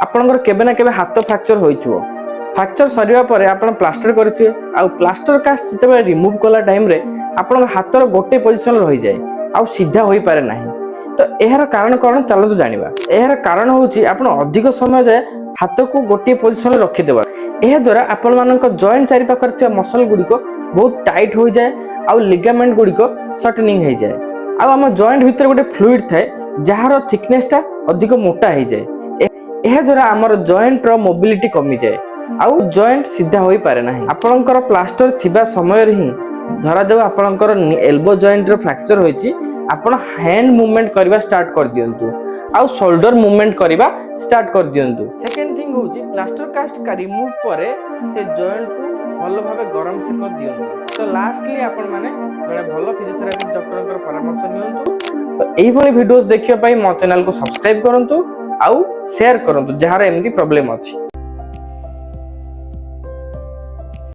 आपणकर केबे ना केबे हाथ फ्रैक्चर होइथिबो। फ्रैक्चर सरिवा परे आपण प्लास्टर करथिबे आ प्लास्टर कास्ट जते रिमूव कला टाइम रे आपण हाथर गोटे पोजीशन रहि जाय आ सीधा होई पारे नाही। तो एहर कारण कौन चलो तो जानिबा। एहर कारण होउची आपण अधिक समय जाय हाथ को गोटे पोजीशन रे रखि देबा। एह द्वारा आपण मानक जॉइंट चारि पाखर थिया मसल गुडी को बहुत टाइट हो जाय आ लिगामेंट गुडी को शॉर्टनिंग हो जाय। आ हम जॉइंट भीतर गोटे फ्लूइड थाए जहार थिकनेस टा अधिक मोटा हो जाए। एह द्वारा आमर जॉइंट रो मोबिलिटी कमी जाए आउ जॉइंट सीधा होई पारे नाही। आपणकर प्लास्टर थिबा समय रे ही धरा जाऊ आपणकर एल्बो जॉइंट रो फ्रैक्चर होईची आपण हैंड मूवमेंट करबा स्टार्ट कर दियंतु आउ शोल्डर मूवमेंट करबा स्टार्ट कर दियंतु। सेकंड थिंग होची प्लास्टर कास्ट का रिमूव परे से जॉइंट को भलो भाबे गरम से कर दियंतु। तो लास्टली आपण माने जड़े भलो फिजियोथेरापिस्ट डॉक्टर परामर्श नियंतु। तो एही भली वीडियोस देखिया पई मो चैनल को सब्सक्राइब करंतु आउ शेयर करंतु जहार एमदी प्रॉब्लम अछि।